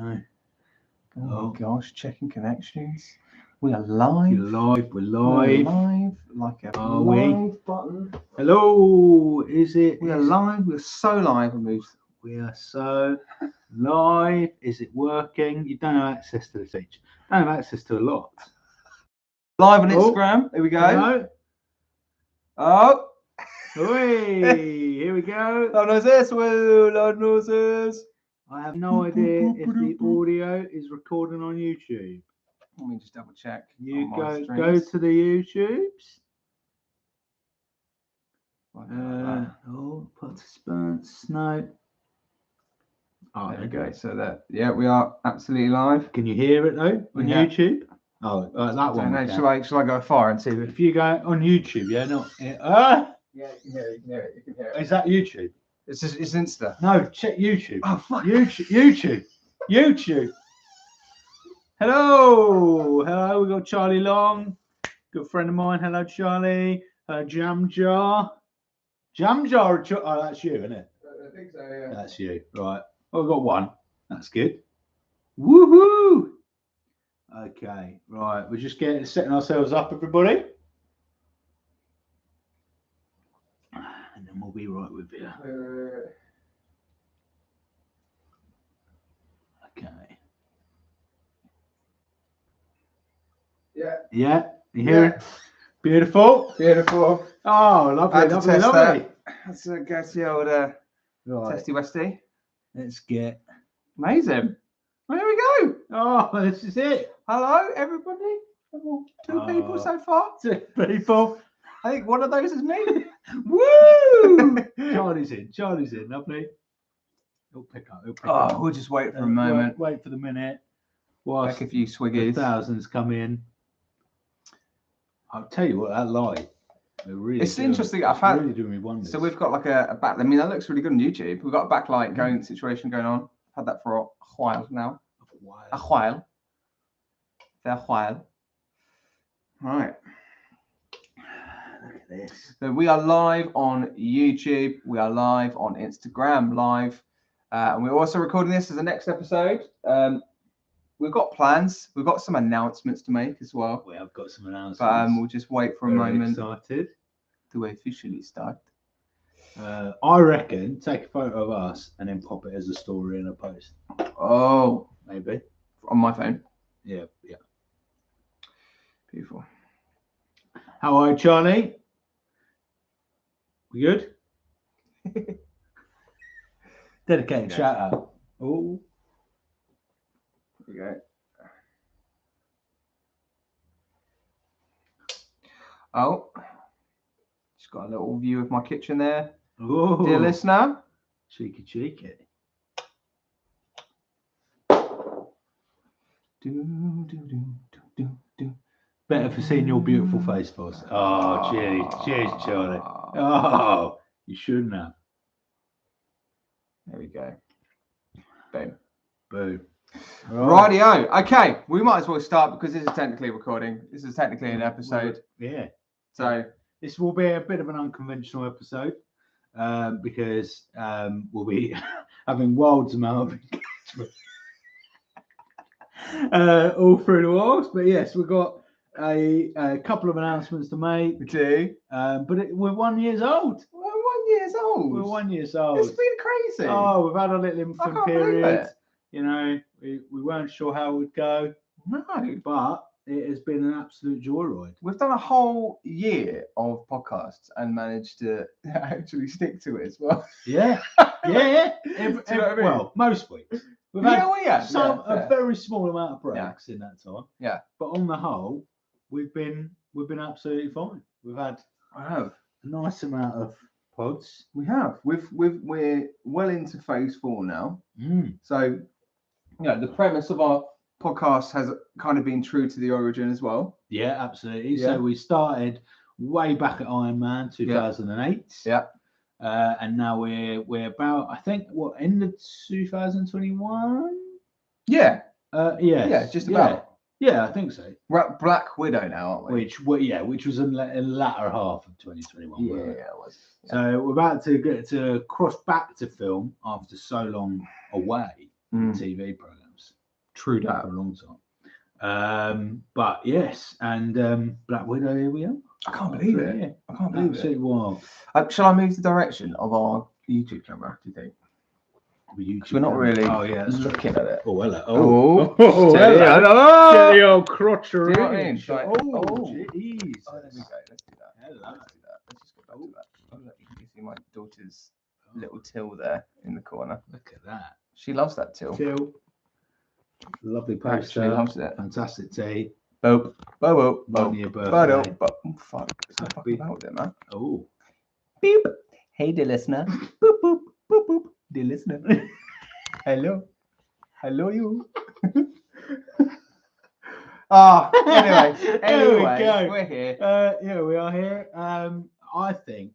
go. Oh my gosh, checking connections. We are live. We're live. We're live. Like a Are we? live button. Hello. Is it? We are live. We're so live. We are so live. Is it working? You don't have access to this each. Don't have access to a lot. Live on Oh, Instagram. Here we go. Hello. Oh. Hey, here we go. Lord knows this. Lord knows this. I have no idea if the audio is recording on YouTube. Let me just double check. You on my go streams. to the YouTubes. Like Participants. No. Oh, there we go. So that we are absolutely live. Can you hear it though on Yeah. YouTube? Oh, that one. No, shall I go far and see If you go on YouTube, yeah, not. Yeah, you can hear it. You can hear it. Is that YouTube? It's Insta. No, check YouTube. Oh fuck. YouTube. Hello. We got Charlie Long, good friend of mine. Hello, Charlie. Jam Jar. Oh, that's you, isn't it? I think so. Yeah. That's you, right? Well, we've got one. That's good. Woohoo! Okay, right. We're just setting ourselves up, everybody. And then we'll be right with you. Okay. Yeah. Yeah. You hear it? Beautiful. Beautiful. Oh, lovely. Let's go to the old Right. Testy Westy. Let's get. Amazing. Well, here we go. Oh, this is it. Hello, everybody. Two people so far. 2 people. I think one of those is me. Woo! Charlie's in. Lovely. He'll pick up. We'll just wait for a moment. Wait for the minute. Whilst Take a few the swiggies. thousands come in. I'll tell you what, that light. It's interesting. I've had. Really doing me wonders. So we've got like a back. I mean, that looks really good on YouTube. We've got a backlight situation going on. I've had that for a while now. A while. Right. Look at this. So we are live on YouTube. We are live on Instagram live. And we're also recording this as the next episode. We've got plans. We've got some announcements to make as well. We have got some announcements. But we'll just wait for a moment Excited to officially start. I reckon take a photo of us and then pop it as a story in a post. Oh, Maybe. on my phone. Yeah. Beautiful. How are you, Charlie? We good? Dedicated shout out. Oh. There we go. Oh, just got a little view of my kitchen there. Oh. Dear listener. Cheeky. Better for seeing your beautiful face, boss. Oh, cheers, Charlie. Oh, you shouldn't have. There we go. Boom. Boom. Rightio. Okay, we might as well start because this is technically recording. This is technically an episode. Yeah. So this will be a bit of an unconventional episode because we'll be having wild amount of engagement all through the walls. But yes, we've got a couple of announcements to make. we do. But we're 1 year old. We're 1 year old. We're 1 year old. It's been crazy. Oh, we've had a little I infant can't believe period. it. You know, we weren't sure how it would go, No. but it has been an absolute joyride. We've done a whole year of podcasts and managed to actually stick to it as well. Yeah. Do you know what I mean? Well, most weeks. We've had a very small amount of breaks in that time. Yeah. But on the whole, we've been absolutely fine. We've had I have. a nice amount of pods. We have. We're well into phase 4 now. So, the premise of our podcast has kind of been true to the origin as well. Yeah, absolutely. Yeah. So we started way back at Iron Man 2008. Yeah. And now we're about, I think, end of 2021? Yeah. Yes. Yeah, just about. Yeah, I think so. We're at Black Widow now, aren't we? Which was in the latter half of 2021. Yeah, it was. Yeah. So we're about to get to cross back to film after so long away from TV programs. True for that. a long time. But yes, and Black Widow, here we are. I can't believe it. Yeah, I can't believe it. absolutely wild. Shall I move the direction of our YouTube camera? Do you think? Because we're not really Oh yeah, that's true. looking at it. Oh hello. Oh, oh steady, hello. hello. Get the old crotch Do you know what I around. mean? Like, Oh, oh. Jesus. Oh, there we go. Let's do that. Hello. Let's do that. Let's just go back to that. Oh, look, you can see my daughter's little till there in the corner. Look at that. She loves that till. Till. Lovely Actually poster. loves it. Fantastic tea. Boop. Boop. On your birthday. Boop. Boop. Oh, fuck. Stop fucking Happy- about with it, man. Oh. Beep. Hey, dear listener. Boop, boop, boop, boop. Dear listener. Hello. Hello, you. Anyway, There we go. we're here. Yeah, we are here. I think,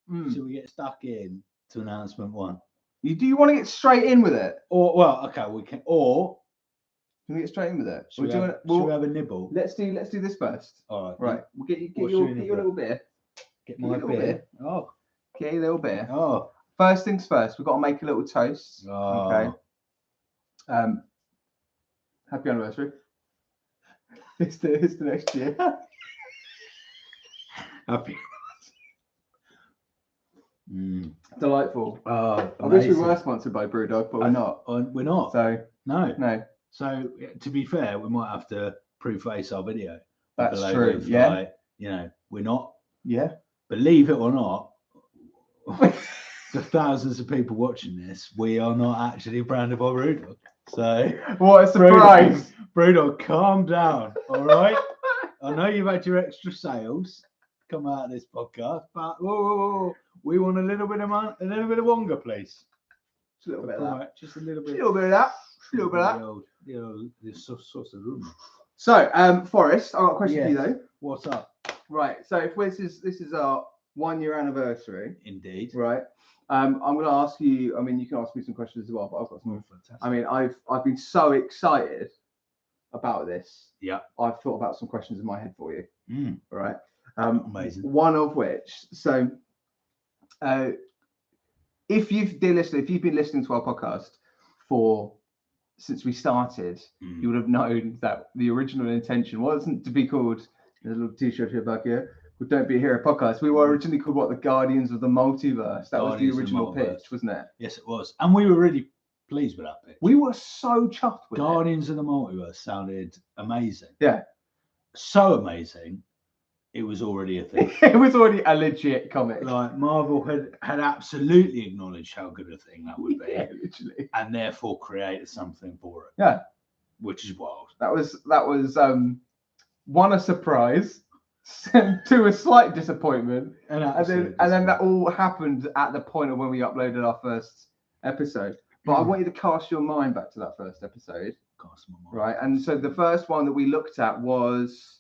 Mm. should we get stuck in to announcement one? Do you want to get straight in with it? Or, well, okay, we can, or Can we get straight in with it? should, Or we do you have, wanna- should we well, have a nibble? let's do this first. All right. Right. We'll get What your should we little nibble? beer. Get Get my your little beer. beer. Oh. Get your little beer. Oh. First things first, we've got to make a little toast. Oh. Okay. Happy anniversary. It's the next year. Happy. Delightful. Oh, I wish we amazing. were sponsored by Brewdog, but we're not. We're not. So No. no, So to be fair, we might have to preface our video. that's below true. with, Yeah. like, you know, we're not. Yeah. Believe it or not, the thousands of people watching this, we are not actually branded by Brewdog. So What a surprise! Brewdog, calm down. All right. I know you've had your extra sales come out of this podcast, but whoa, we want a little bit of Wonga, please. Just a little bit of that. Right, just a little A bit. little bit of that. A little bit of that. The sauce of room. So, Forrest, I've got a question for you Yes. though. What's up? Right. So, if this is our 1 year anniversary, Indeed. right? I'm going to ask you. I mean, you can ask me some questions as well, but I've got some. Oh, fantastic. I mean, I've been so excited about this. Yeah. I've thought about some questions in my head for you. Mm, All right. amazing. One of which, so if you've been listening to our podcast since we started, Mm. you would have known that the original intention wasn't to be called, there's a little t-shirt here back here, called Don't Be a Hero podcast. We were originally called what, the Guardians of the Multiverse. That was Guardians the of the original Multiverse. pitch, wasn't it? Yes, it was, and we were really pleased with that pitch. We were so chuffed with it. Guardians of the Multiverse sounded amazing. Yeah. So amazing, it was already a thing. It was already a legit comic. Like Marvel had absolutely acknowledged how good a thing that would be, Yeah, literally. and therefore created something for it. Yeah. Which is wild. That was one, a surprise, two, a slight disappointment, And then that all happened at the point of when we uploaded our first episode. But I want you to cast your mind back to that first episode, right? And so the first one that we looked at was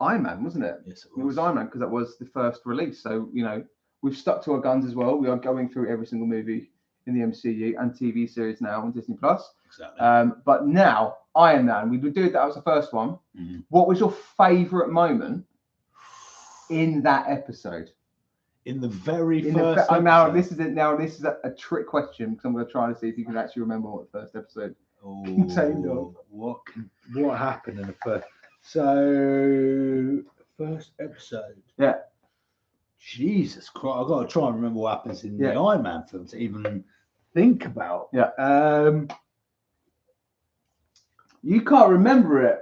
Iron Man, wasn't it? Yes, It was Iron Man because that was the first release. So, you know, we've stuck to our guns as well. We are going through every single movie in the MCU and TV series now on Disney Plus. Exactly. But now, Iron Man, we would do that was the first one. Mhm. What was your favourite moment in that episode? In the very In first the, now episode. this is a trick question because I'm going to try to see if you can actually remember what the first episode. Oh, contained of. what happened in the first? So first episode. Yeah. Jesus Christ! I've got to try and remember what happens in Yeah. the Iron Man film to even think about. Yeah. Um. You can't remember it.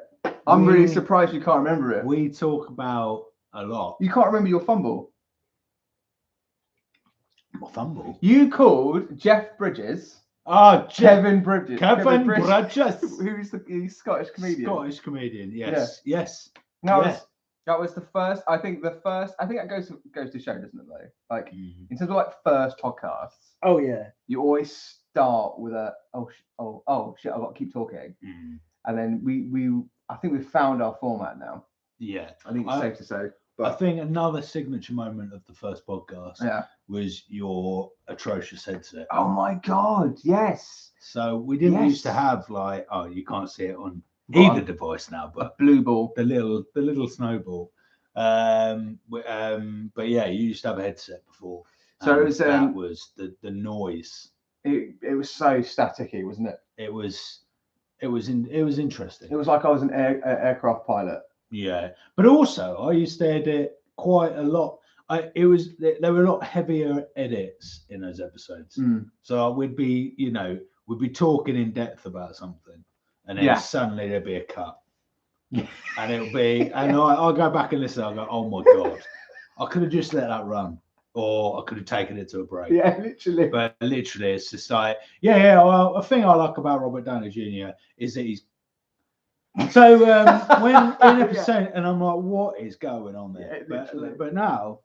I'm really We- surprised you can't remember it. We talk about a lot. You can't remember your fumble. My fumble. You called Jeff Bridges, Ah, Kevin Bridges, Kevin Bridges. who's the Scottish comedian. Scottish comedian. Yes. Yes. That yeah. was that was the first. I think that goes to show, doesn't it? Though, like Mhm. in terms of like first podcasts, Oh yeah. you always start with a oh shit, I've got to keep talking, Mm. and then we I think we've found our format now. Yeah. I think it's safe to say. I But think another signature moment of the first podcast yeah. was your atrocious headset. Oh my god, yes. So we didn't Yes. used to have like, oh, you can't see it on Right. either device now, A but blue ball. the little snowball. But yeah, you used to have a headset before. So it and was, that was the noise. It was so staticky, wasn't it? It was It was interesting. It was like I was an aircraft pilot. Yeah, but also I used to edit quite a lot. There were a lot heavier edits in those episodes. So we'd be talking in depth about something, and then suddenly there'd be a cut, and it'll be, and I'll go back and listen. I'll go, oh my god, I could have just let that run, or I could have taken it to a break. Yeah, literally. But literally, it's just like, well, a thing I like about Robert Downey Jr. is that he's so when in episode, and I'm like, what is going on there? But now,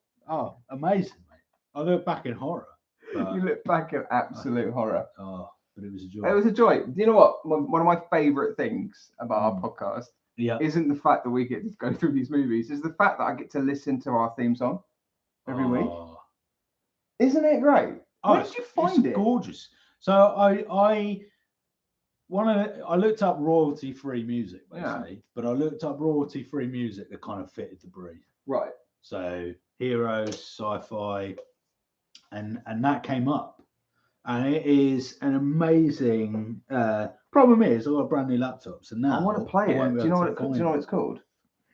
amazing, mate. I look back in horror. You look back at absolute horror. Oh, but it was a joy. It was a joy. Do you know what? One of my favourite things about our podcast isn't the fact that we get to go through these movies, it's the fact that I get to listen to our theme song every week. Isn't it great? Where did you find it? Gorgeous. So I looked up royalty-free music, basically, but I looked up royalty-free music that kind of fitted the brief. Right. So heroes, sci-fi, and that came up, and it is an amazing. Problem is, I got a brand new laptop, so now I want to play it. Do you know what it's called?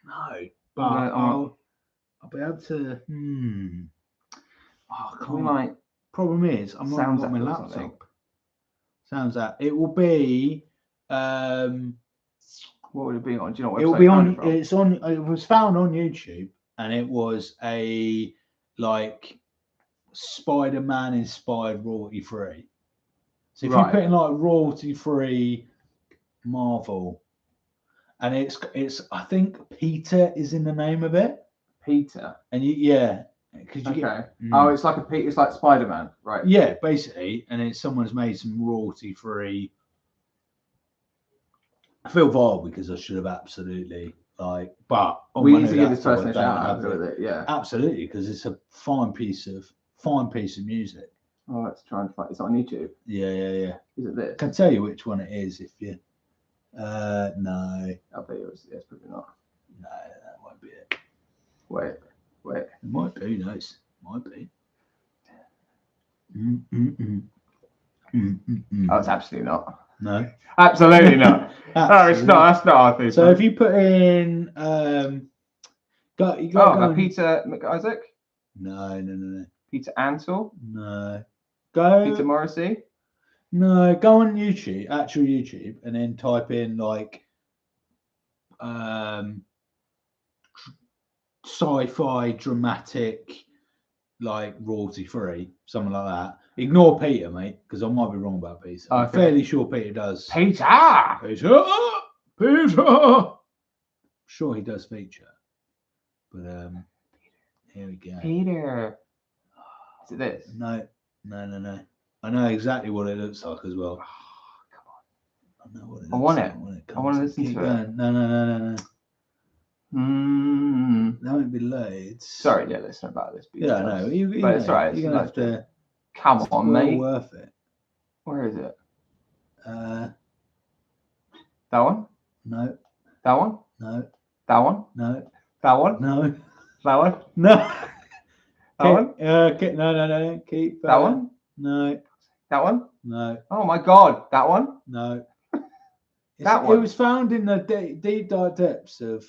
No, but I'll be able to. Oh, I can't. Problem is, I'm not got my laptop. Sounds that it will be. What would it be on? Do you know what it will be on? It's on. It was found on YouTube, and it was a Spider-Man inspired royalty free. So if you put in royalty free Marvel, and it's I think Peter is in the name of it. Peter. And Oh, it's like Spider-Man, right? Yeah, basically, and someone's made some royalty free. I feel vile because I should have absolutely but we need to give this person a shout out with it. Yeah, absolutely, because it's a fine piece of music. Oh, let's try and find. It's on YouTube. Yeah. Is it this? I can tell you which one it is if you. No. I'll bet it's probably not. No, that won't be it. Wait. It might be. Nice. Might be. Oh, it's absolutely not. No. Absolutely not. No, it's not. That's not our thing. So if you put in Peter McIsaac? No. Peter Ansel? No. Peter Morrissey? No. Go on YouTube, actual YouTube, and then type in sci-fi dramatic, royalty free, something like that. Ignore Peter, mate, because I might be wrong about Peter. I'm fairly sure Peter does. Peter! Sure, he does feature. But here we go. Peter. Is it this? No. I know exactly what it looks like as well. Oh, come on. I know what it I want it. I want to listen to it. No. That won't be loads. Sorry, yeah, listen about this. Yeah, I know. But it's alright. You're gonna have to. Come on, mate. Worth it. Where is it? That one? No. That one? No. That one? No. That one? No. That one? No. That one? No. Keep. That one? No. That one? No. Oh my God! That one? No. That one. It was found in the deep dark depths of.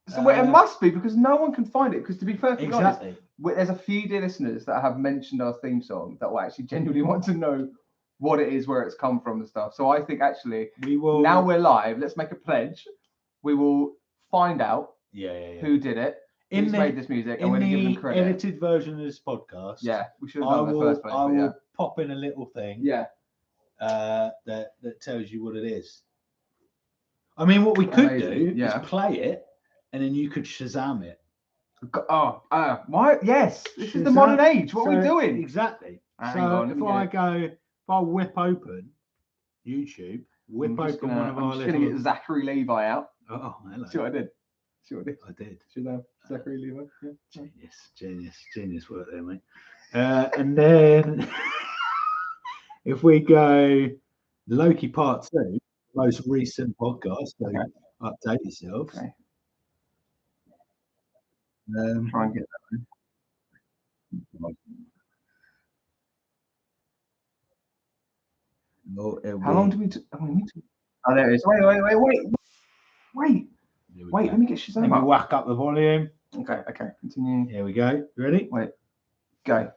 So it must be because no one can find it. Because to be perfectly honest, exactly. There's a few dear listeners that have mentioned our theme song that will actually genuinely want to know what it is, where it's come from, and stuff. So I think actually we will. Now we're live. Let's make a pledge. We will find out. Yeah. Who did it? Who's made this music? And we're going to give them credit. Edited version of this podcast. Yeah, we should have done it in the first place. I will pop in a little thing. Yeah. That tells you what it is. I mean, what we could do is play it, and then you could Shazam it. Why? Yes, this is the modern age. What are we doing? Exactly. If I whip open YouTube, whip open one of our little. I'm just going to get Zachary Levi out. Oh, hello. See what I did? I did. Should I have Zachary Levi? Yeah. Genius work there, mate. And then if we go Loki Part 2, most recent podcast, so update yourselves. Okay. Try and get that one. How long do we need to? Oh, there it is. Wait. Let me get Shazam Let me up. whack up the volume. Okay. Continue. Here we go. You ready? Wait. Go.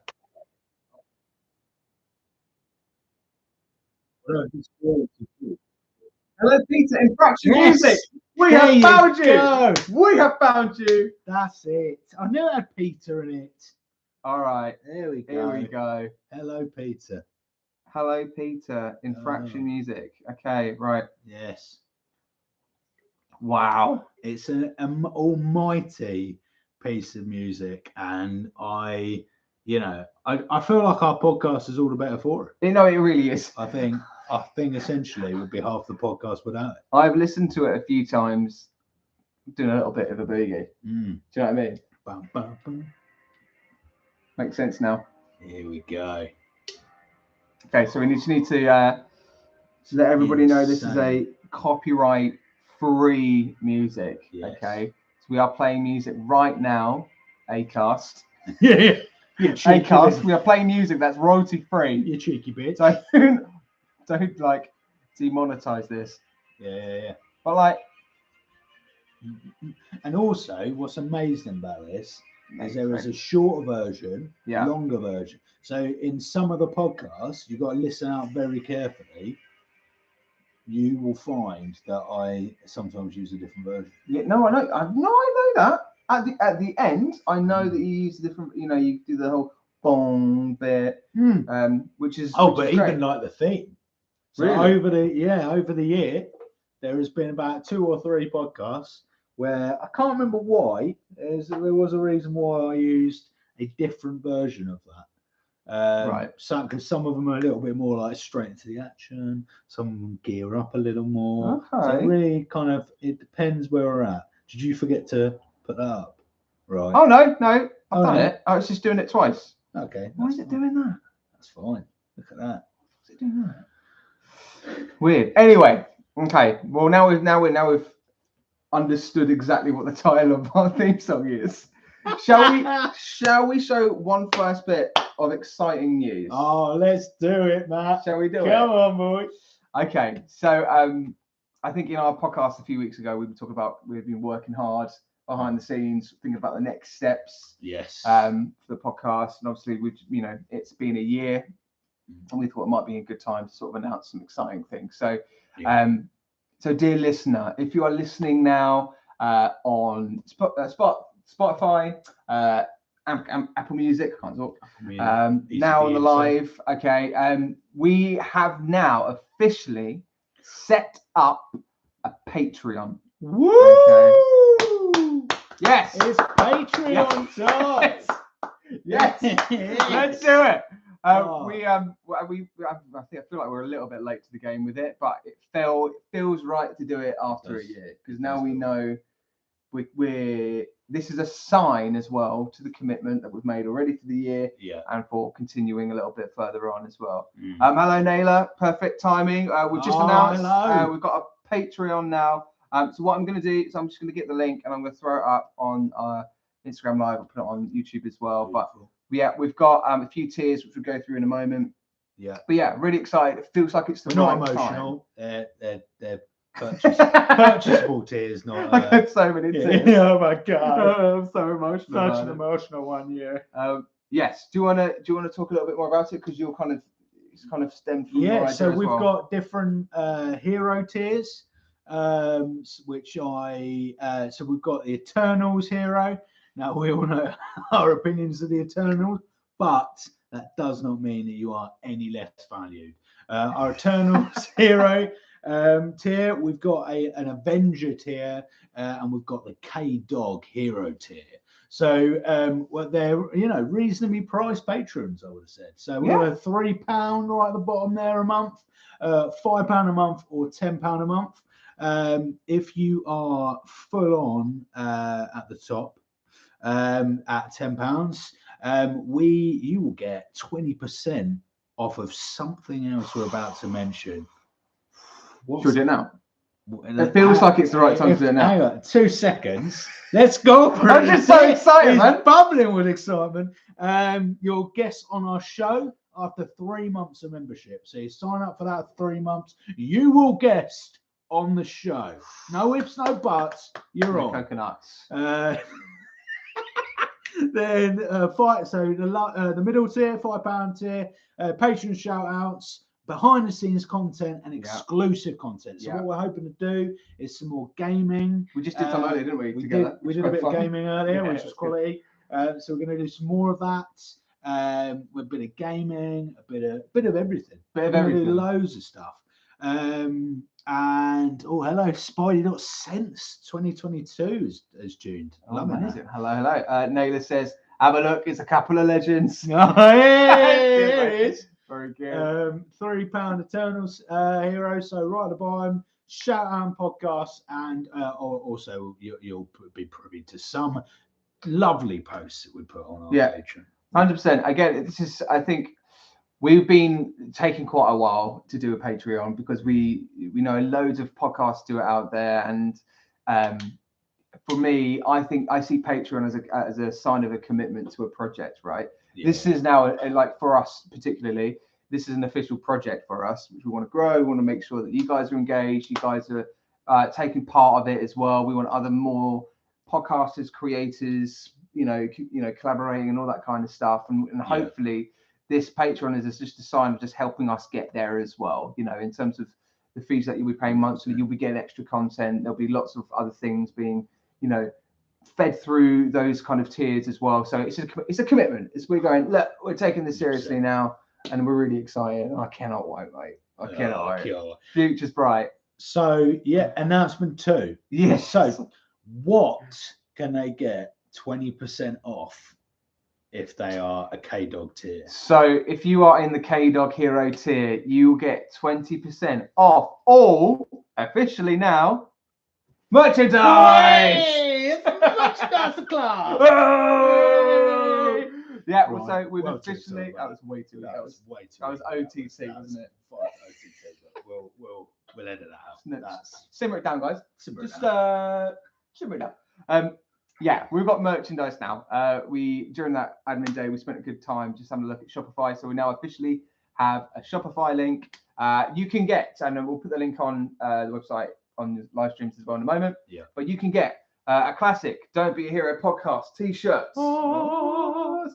Hello, Peter. Infraction Music. We There have you found you. go. We have found you. That's it. I knew it had Peter in it. All right. There we go. Here we go. Hello, Peter. Hello, Peter. Infraction Music. Okay. Right. Yes. Wow. It's an almighty piece of music, and I feel like our podcast is all the better for it. You know, it really is. I think essentially it would be half the podcast without it. I've listened to it a few times, doing a little bit of a boogie. Do you know what I mean? Bum, bum, bum. Makes sense now. Here we go. Okay, so we just need to let everybody know this is a copyright-free music. Yes. Okay, so we are playing music right now. Acast. Yeah. Acast. We are playing music that's royalty-free. You cheeky bitch. So don't like demonetize this. Yeah. But like, and also, what's amazing about this is there is a shorter version, longer version. So in some of the podcasts, you've got to listen out very carefully. You will find that I sometimes use a different version. Yeah, no, I know. I know that. At the end, I know that you use a different. You know, you do the whole bong bit, which is but is even great. like the theme. So Really? over the year, there has been about 2 or 3 podcasts where I can't remember why. There was a reason why I used a different version of that. Right. Because some of them are a little bit more like straight into the action. Some of them gear up a little more. Okay. So it really it depends where we're at. Did you forget to put that up? Right. Oh no, I've done it. I was just doing it twice. Okay. Why is it doing that? That's fine. Look at that. What's it doing that? Weird. Anyway, okay. Well, now we've understood exactly what the title of our theme song is. Shall we show one first bit of exciting news? Oh, let's do it, Matt. Shall we do it? Come on, boy. Okay. So I think in our podcast a few weeks ago we were talking about we've been working hard behind the scenes, thinking about the next steps. Yes. For the podcast, and obviously it's been a year, and we thought it might be a good time to sort of announce some exciting things. So, so dear listener, if you are listening now on Spotify, Apple Music, I can't talk. Now on the live, we have now officially set up a Patreon. Woo! Okay. Yes, it's Patreon time. Yes. Let's do it. We I feel like we're a little bit late to the game with it, but it feels right to do it after a year, because now we know this is a sign as well to the commitment that we've made already for the year, and for continuing a little bit further on as well. Hello Naylor, perfect timing. We've just announced we've got a Patreon now. So what I'm going to do is I'm just going to get the link and I'm going to throw it up on Instagram Live. I'll put it on YouTube as well. Beautiful. But we've got a few tiers which we'll go through in a moment. Yeah. But yeah, really excited. It feels like it's the right not emotional. Time. They're purchasable tiers, not. I got so many tiers. Oh my god, I'm so emotional. Such an emotional one, yeah. Yes. Do you want to talk a little bit more about it, because you're kind of stemmed from your idea so we've as well. got different hero tiers. Which so we've got the Eternals hero. Now we all know our opinions of the Eternals, but that does not mean that you are any less valued. Our Eternals hero tier, we've got an Avenger tier, and we've got the K-Dog hero tier. So they're reasonably priced patrons, I would have said. So we've got a £3 right at the bottom there a month, £5 a month, or £10 a month. If you are full on at the top at £10, you will get 20% off of something else we're about to mention. Should we do it now? It feels like it's the right time to do it now. Hang on, 2 seconds. Let's go. I'm just so excited, man. Bubbling with excitement. You'll guest on our show after 3 months of membership. So you sign up for that 3 months. You will guest on the show. No ifs, no buts. You're on. Coconuts. Then fight. So the middle tier, £5 tier, Patreon shout outs, behind the scenes content, and exclusive content. So what we're hoping to do is some more gaming. We just did some earlier, didn't we? We Together. did a bit of gaming earlier, which was that's quality. So we're going to do some more of that. With a bit of gaming, a bit of everything. Bit of everything. Do loads of stuff. And hello, Spidey Not Sense 2022 has tuned. Amazing. Hello. Naylor says, have a look. It's a couple of legends. Hey, very good. £3 Eternals hero. So right at the bottom, shout out podcast, and also you'll be privy to some lovely posts that we put on our Patreon. 100%. Again, this is, I think, we've been taking quite a while to do a Patreon because we know loads of podcasts do it out there, and for me, I think I see Patreon as a sign of a commitment to a project. Right. Yeah. This is now like for us particularly. This is an official project for us, which we want to grow. We want to make sure that you guys are engaged. You guys are taking part of it as well. We want other more podcasters, creators, collaborating and all that kind of stuff. And hopefully this Patreon is just a sign of just helping us get there as well. In terms of the fees that you'll be paying monthly, you'll be getting extra content. There'll be lots of other things being, fed through those kind of tiers as well. So it's a commitment. We're going, look, we're taking this seriously now, and we're really excited. I cannot wait, mate. I cannot wait. Future's bright. So announcement 2. Yes. So what can they get 20% off if they are a K-Dog tier? So if you are in the K-Dog Hero tier, you get 20% off all, officially now, merchandise! It's merchandise club! Yeah, right. So we've officially... That was way too... That was OTC, wasn't it? OTC, but we'll edit that out. Simmer it down, guys. Simmer it down. Yeah, we've got merchandise now. During that admin day, we spent a good time just having a look at Shopify. So we now officially have a Shopify link. You can get, and we'll put the link on the website on the live streams as well in a moment. Yeah. But you can get a classic Don't Be a Hero podcast t-shirts. You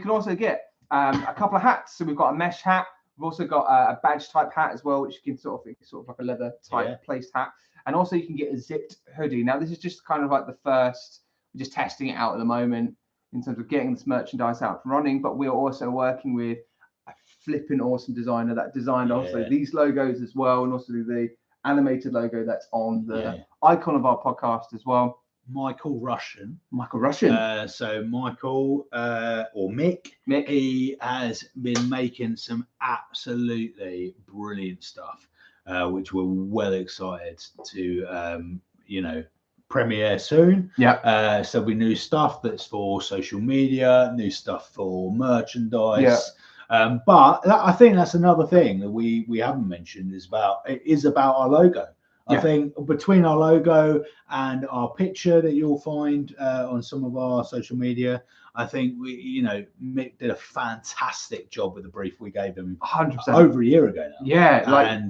can also get a couple of hats. So we've got a mesh hat. We've also got a badge type hat as well, which you can sort of like a leather type placed hat. And also you can get a zipped hoodie. Now this is just kind of like the first, we're just testing it out at the moment in terms of getting this merchandise out and running, but we're also working with a flipping awesome designer that designed also these logos as well, and also the animated logo that's on the icon of our podcast as well. Michael Russian. So Michael or Mick, he has been making some absolutely brilliant stuff, which we're well excited to, premiere soon. Yeah. So we new stuff that's for social media, new stuff for merchandise. Yeah. But I think that's another thing that we haven't mentioned is about our logo. I think between our logo and our picture that you'll find on some of our social media, I think Mick did a fantastic job with the brief we gave him 100% over a year ago now. Yeah,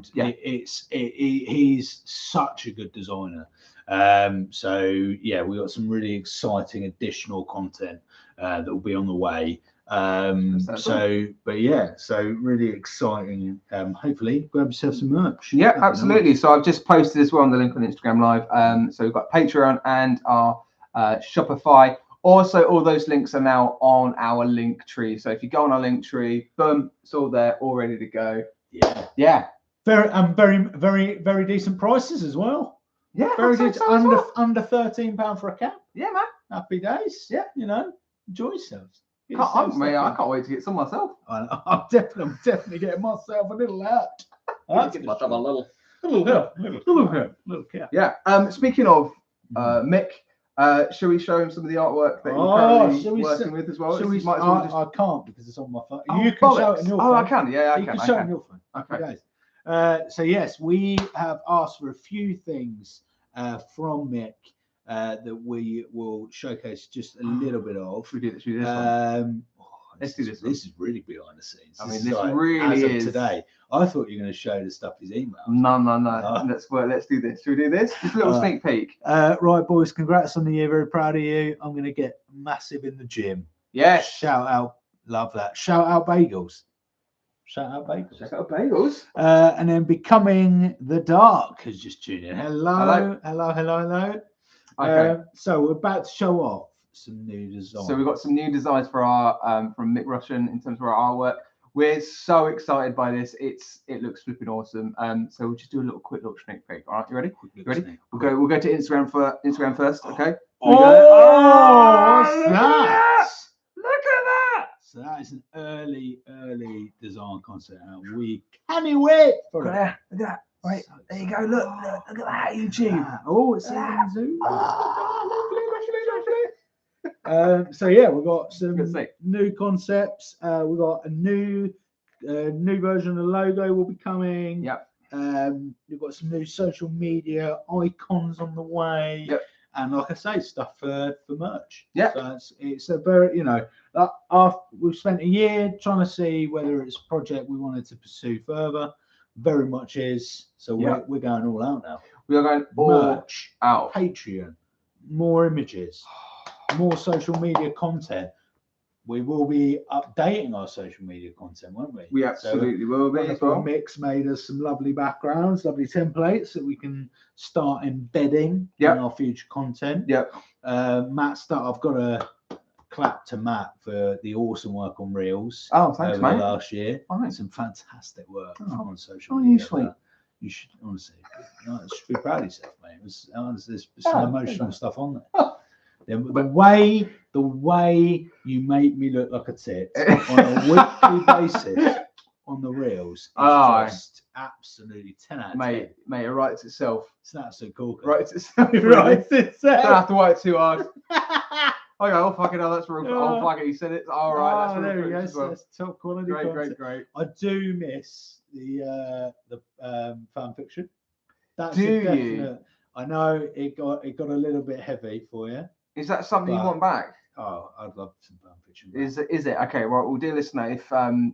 he's such a good designer. So we got some really exciting additional content that will be on the way. So really exciting. Hopefully grab yourself some merch. Yeah, absolutely. So I've just posted as well on the link on Instagram Live. So we've got Patreon and our Shopify. Also, all those links are now on our link tree. So if you go on our link tree, boom, it's all there, all ready to go. Yeah. Very, very decent prices as well. Yeah, very good. Under £13 for a cap. Yeah, man. Happy days. Yeah, enjoy yourselves. I can't wait to get some myself. I'm definitely getting myself a little hat. Get myself a little cap. Yeah. Speaking of Mick, shall we show him some of the artwork that you're currently working with as well? I can't because it's on my phone. You can show it on your phone. I can. Yeah, I can. Show it on your phone. Okay. So yes, we have asked for a few things from Mick that we will showcase just a little bit of. We do this. Let's do this one. This is really behind the scenes. I mean, is this like, really as of is. today. I thought you were going to show the stuff he's emailed. No. Oh. Let's do this. Should we do this? Just a little sneak peek. Right, boys. Congrats on the year. Very proud of you. I'm going to get massive in the gym. Yes. Shout out. Love that. Shout out bagels. Shout out bagels. Check out bagels. And then Becoming the Dark has just tuned in. Hello. Okay. So we're about to show off some new designs. So we've got some new designs for our from Mick Russian in terms of our artwork. We're so excited by this. It looks flipping awesome. So we'll just do a quick little sneak peek. All right, you ready? You ready? We'll go to Instagram first. Okay. What's that? Look at that! So that is an early design concept, and we can't wait for Look it. at that. Right, there you go. Look at that, YouTube. Oh, it's in Zoom. So yeah, we've got some new concepts. We've got a new version of the logo will be coming. Yep. We've got some new social media icons on the way. Yep. And like I say, stuff for merch. Yeah. So it's a very, we've spent a year trying to see whether it's a project we wanted to pursue further. Very much is. So we're going all out now. We are going all Merch, out. Patreon, more images, more social media content. We will be updating our social media content, won't we? We absolutely will be as well. Mix made us some lovely backgrounds, lovely templates that we can start embedding in our future content. Yep. I've got a clap to Matt for the awesome work on Reels. Oh, thanks, over mate. the last year. Fine. Some fantastic work on social Oh, media. you sweet. You should honestly, you should be proud of yourself, mate. There's some emotional stuff on there. The way you make me look like a tit on a weekly basis on the Reels is just absolutely 10 out of 10. Mate, it writes itself. It's an absolute corker. Writes itself. Writes itself. Don't have to work too hard. I go, oh fucking hell, that's real. Oh fuck it, he said it. All right, that's there real. we go. As well. That's top quality content. Great. I do miss the fan fiction. That's Do a definite, you? I know it got a little bit heavy for you. Is that something you want back? Oh, I'd love some fan fiction back. Is it? Okay, well, dear listener,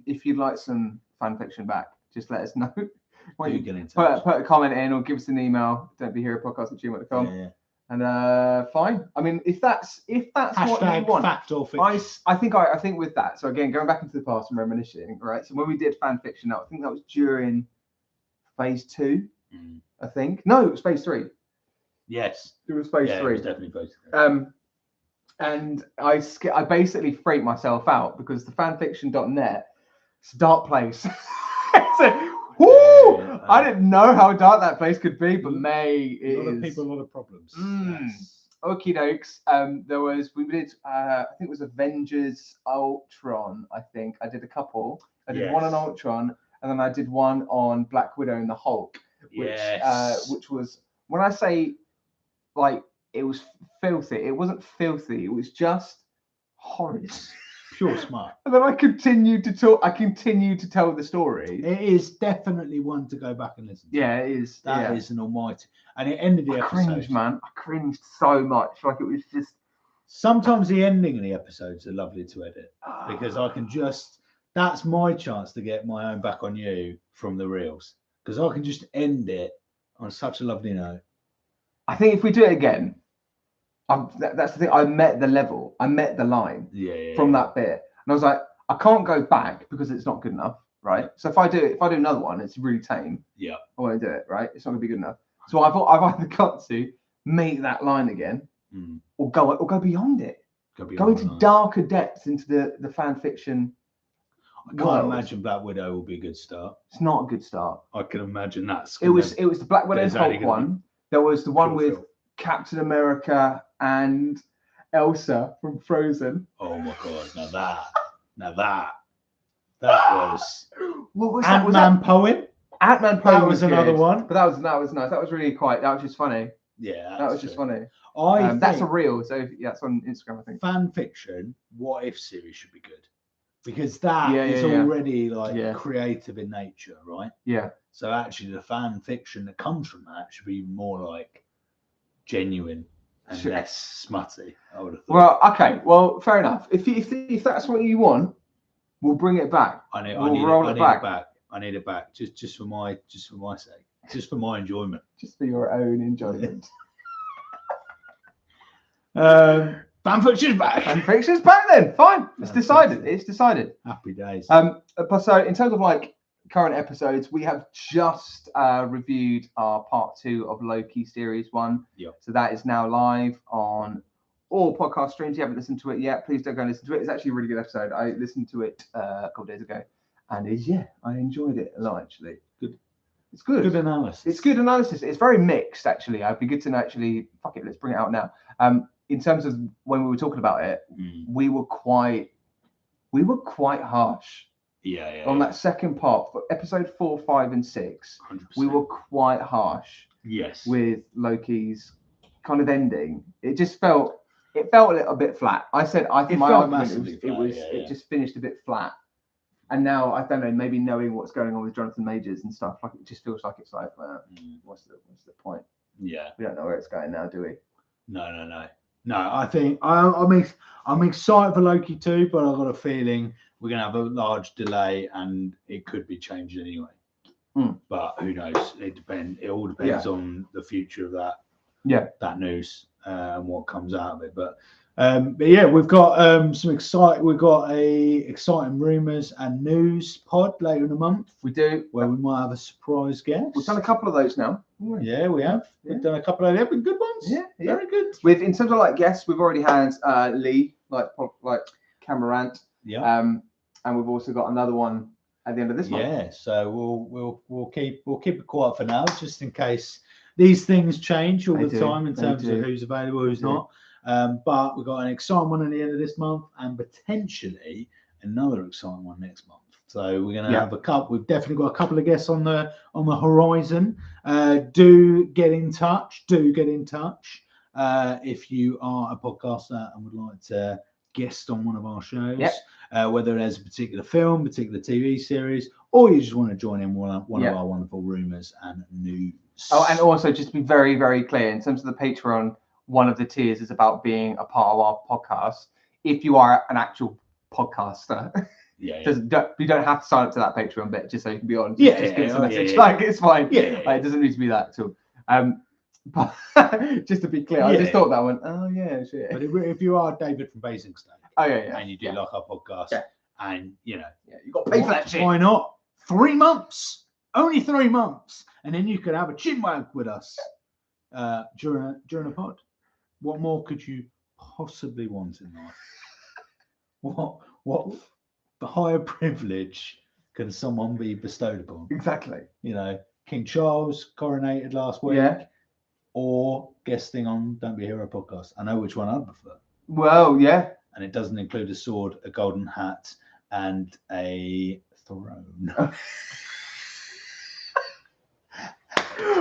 if you'd like some fan fiction back, just let us know. Why you get in touch? Put a comment in or give us an email. Don't be here podcast@gmail.com. Yeah. And fine. I mean, if that's what you want, fact or fiction. I think with that. So again, going back into the past and reminiscing, right? So when we did fan fiction, I think that was during phase 2. I think no, it was phase 3. Yes, it was phase 3. It was definitely phase 3. And I basically freaked myself out because the fanfiction.net, it's a dark place. I didn't know how dark that place could be, but May a lot of people, a lot of problems. Yes. Okie dokes. We did I think it was Avengers Ultron. I think I did a couple. I did one on Ultron, and then I did one on Black Widow and the Hulk, which was, when I say like it was filthy, it wasn't filthy. It was just horrid. Pure smart. And then I continued to talk. I continued to tell the story. It is definitely one to go back and listen to. Yeah, it is. That is an almighty. And it ended the episode. Cringed, man. I cringed so much. Like it was just. Sometimes the ending of the episodes are lovely to edit because I can just. That's my chance to get my own back on you from the Reels, because I can just end it on such a lovely note. I think if we do it again, that's the thing. I met the level. I met the line from that bit, and I was like, I can't go back because it's not good enough, right? So if I do another one, it's really tame. Yeah, I won't do it, right? It's not gonna be good enough. So I've either got to make that line again, or go beyond it. Go into darker depths into the fan fiction. I can't imagine Black Widow will be a good start. It's not a good start. I can imagine that's. It was the Black Widow and Hulk one. There was the one with Captain America and Elsa from Frozen. Oh my god! Now that was. What was Ant-Man Poem. Ant-Man Poem was another one, but that was nice. That was really quite. That was just funny. Yeah, that was just funny. That's a reel. So that's on Instagram, I think. Fan fiction. What if series should be good, because that is already creative in nature, right? Yeah. So actually, the fan fiction that comes from that should be more like genuine and less smutty. I would have thought. Well, okay. Well, fair enough. If that's what you want, We'll bring it back. I need We'll it roll it back. I need it back. Just for my sake. Just for my enjoyment. Just for your own enjoyment. Fan fiction's back. And Fiction's back then. Fine. It's decided. Fantastic. It's decided. Happy days. But so in terms of like current episodes, we have just reviewed our part 2 of Loki series 1. Yep. So that is now live on all podcast streams. If you haven't listened to it yet, please don't go and listen to it. It's actually a really good episode. I listened to it a couple of days ago, and I enjoyed it a lot actually. Good. It's good. Good analysis. It's good analysis. It's very mixed actually. I'd be good to know actually. Fuck it, let's bring it out now. In terms of when we were talking about it, we were quite harsh. Yeah. On that second part, for episode 4, 5, and 6, 100%. we were quite harsh. Yes. With Loki's kind of ending. It felt a little bit flat. I think my argument it just finished a bit flat. And now I don't know, maybe knowing what's going on with Jonathan Majors and stuff, like it just feels like it's like, what's the point? Yeah. We don't know where it's going now, do we? No. I think I'm excited for Loki 2, but I've got a feeling we're gonna have a large delay and it could be changed anyway. But who knows? It all depends on the future of that news and what comes out of it. But yeah, we've got exciting rumours and news pod later in the month. We do, where we might have a surprise guest. We've done a couple of those now. Yeah, we have. Yeah. We've done a couple of them. Been good ones. Yeah. Very good. In terms of like guests, we've already had Lee, like Camerant. Yeah. And we've also got another one at the end of this month. Yeah, so we'll keep it quiet for now, just in case these things change all the time in terms of who's available, who's not. But we've got an exciting one at the end of this month, and potentially another exciting one next month. So we're going to have a couple. We've definitely got a couple of guests on the horizon. Do get in touch. If you are a podcaster and would like to guest on one of our shows. Whether there's a particular film, particular TV series, or you just want to join in one of our wonderful rumours and news. Oh, and also just to be very, very clear, in terms of the Patreon, one of the tiers is about being a part of our podcast. If you are an actual podcaster, you don't have to sign up to that Patreon bit just so you can be on. Just give us a message. Like, it's fine. It doesn't need to be that at all. But just to be clear, I just thought that one. Oh yeah, shit. But if you are David from Basingstoke, and you do like our podcast, and you got to pay for that shit. Why not? 3 months, only 3 months, and then you could have a chinwag with us during a pod. What more could you possibly want in life? What higher privilege can someone be bestowed upon? Exactly. King Charles coronated last week. Yeah. Or guesting on Don't Be a Hero podcast. I know which one I prefer. Well, yeah. And it doesn't include a sword, a golden hat, and a throne.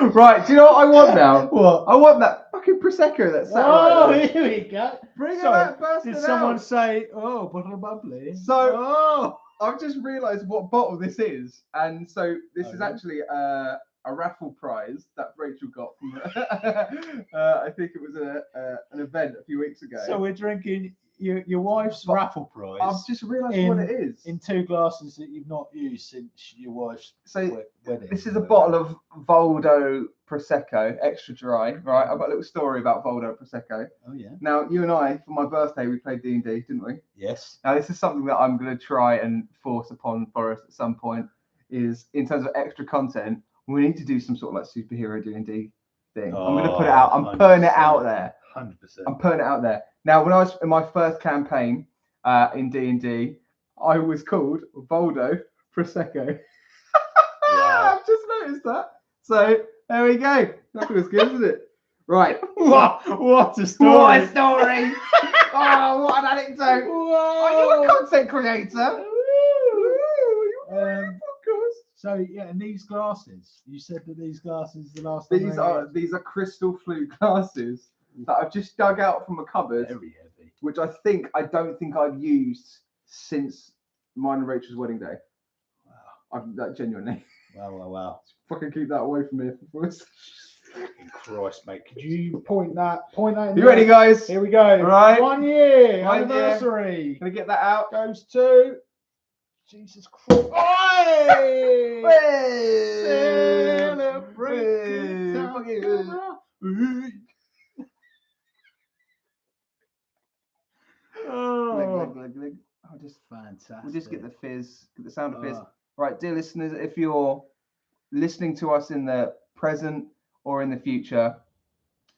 Right, do you know what I want now? What? I want that fucking Prosecco that's sat right here we go. Bring it out, burst Did it someone out. say, bottle of bubbly? So, I've just realised what bottle this is. And so this is actually a raffle prize that Rachel got from I think it was an event a few weeks ago. So we're drinking your wife's raffle prize. I've just realised what it is. In 2 glasses that you've not used since your wife's wedding. This is a bottle of Voldo Prosecco, extra dry, right? I've got a little story about Voldo Prosecco. Oh, yeah. Now, you and I, for my birthday, we played D&D, didn't we? Yes. Now, this is something that I'm going to try and force upon Forrest at some point, is in terms of extra content, we need to do some sort of like superhero D&D thing. I'm going to put it out. I'm putting it out there. 100%. I'm putting it out there. Now, when I was in my first campaign in D&D, I was called Voldo Prosecco. Wow. I've just noticed that. So there we go. That feels good, isn't it? Right. What a story. What a story. Oh, what an anecdote. Whoa. Are you a content creator? So and these glasses. You said that these glasses the last time. These are crystal flute glasses that I've just dug out from a cupboard. Very heavy. Which I don't think I've used since mine and Rachel's wedding day. Wow. That genuinely. Wow. Fucking keep that away from me for us. Christ, mate. Could you point that in You ready, guys? Here we go. Right. 1 year 1 year. anniversary. Gonna get that out. Goes to Jesus Christ! Oi! Celebrate time. fuck you. Oh, I'll just fantastic. we'll just get the fizz, get the sound of fizz. Oh. Right, dear listeners, if you're listening to us in the present or in the future,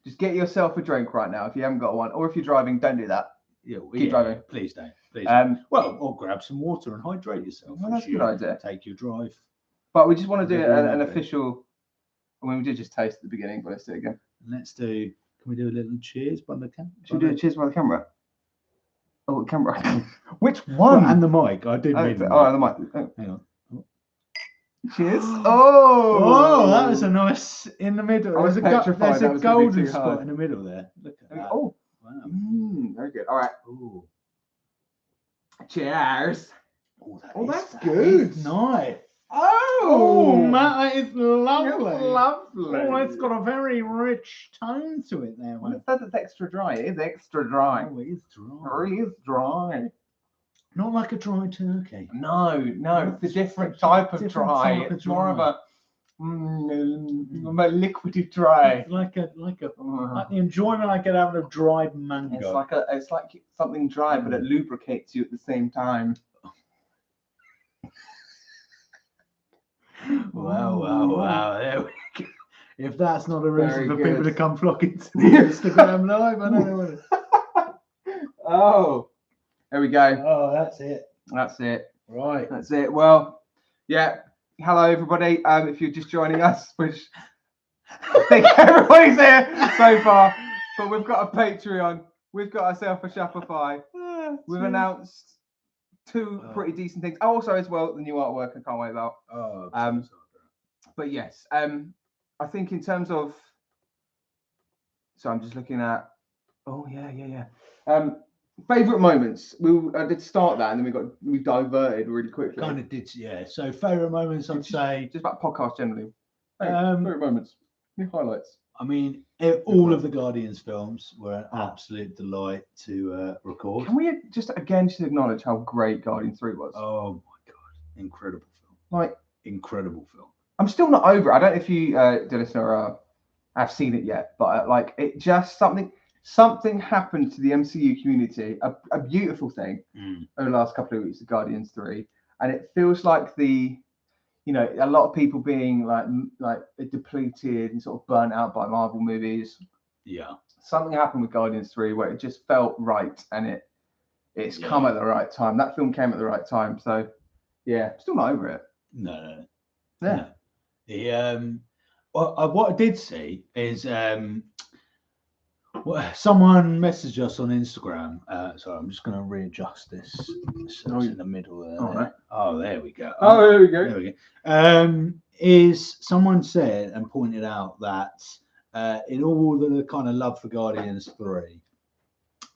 just get yourself a drink right now if you haven't got one, or if you're driving, don't do that. Yeah, Keep driving. Please don't. Please. Well, or grab some water and hydrate yourself. Well, that's a good idea. Take your drive. But we just want to do Whatever an you do. official. I mean, we did just taste at the beginning, but let's do it again. Let's do. Can we do a little cheers by the camera? Should we do a cheers by the camera? Oh, the camera. Which one? And the mic. I did. Oh, mean the mic. Oh. Hang on. Cheers. Oh. Oh, that was a nice in the middle. I was There's petrified that a was gonna be golden too spot hard. in the middle there. Look at that. Oh. Wow. Very good. All right. Ooh. Cheers. Oh, that's that good. is nice. Oh, that is lovely. That's lovely. Oh, it's got a very rich tone to it there, Well, man. it says it's extra dry. It is extra dry. Oh, it is It dry. really is dry. Not like a dry turkey. No, it's a different type of dry. It's more of a liquidy dry. It's like the enjoyment I get out of dried mango. It's like something dry, but it lubricates you at the same time. Wow. There we go. If that's not a reason Very for good. people to come flocking to the Instagram live, I don't know what it is. Oh, there we go. Oh, that's it. That's it. Right. That's it. Well, yeah. Hello, everybody. If you're just joining us, which I think everybody's here so far, but we've got a Patreon. We've got ourselves a Shopify. We've announced two pretty decent things. Also, as well, the new artwork I can't wait about. Oh, But yes, I think in terms of, so I'm just looking at. Oh yeah. Favorite moments. I did start that, and then we diverted really quickly. kind of did, yeah. So favorite moments, I'd say. Just about podcasts generally. Favorite moments. New highlights. I mean, all of the Guardians films were an absolute delight to record. Can we just acknowledge how great Guardians 3 was? Oh my god, incredible film! Incredible film. I'm still not over it. I don't know if you, the listener, have seen it yet, but it just something happened to the MCU community. A beautiful thing over the last couple of weeks of Guardians 3, and it feels like a lot of people being like depleted and sort of burnt out by Marvel movies. Yeah. Something happened with Guardians 3 where it just felt right, and it's come at the right time. That film came at the right time. So yeah, still not over it. No. Yeah. What I did see is someone messaged us on Instagram. Sorry, I'm just going to readjust this. So it's in the middle there. All right. Oh, there we go. Oh, there we go. There we go. Is someone said and pointed out that in all the kind of love for Guardians 3,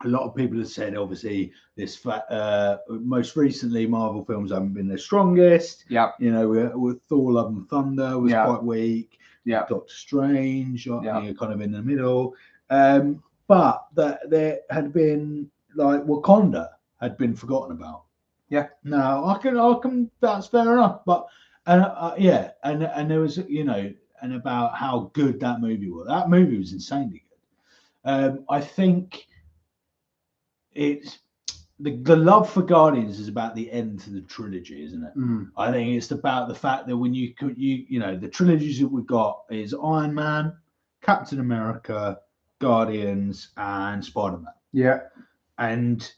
a lot of people have said, obviously, this most recently Marvel films haven't been the strongest. Yeah. With Thor: Love and Thunder was quite weak. Yeah. Doctor Strange, kind of in the middle. But that there had been Wakanda had been forgotten about. Yeah. No, I can. That's fair enough. But and there was and about how good that movie was. That movie was insanely good. I think it's the love for Guardians is about the end to the trilogy, isn't it? I think it's about the fact that when you the trilogies that we've got is Iron Man, Captain America, Guardians, and Spider-Man. Yeah. And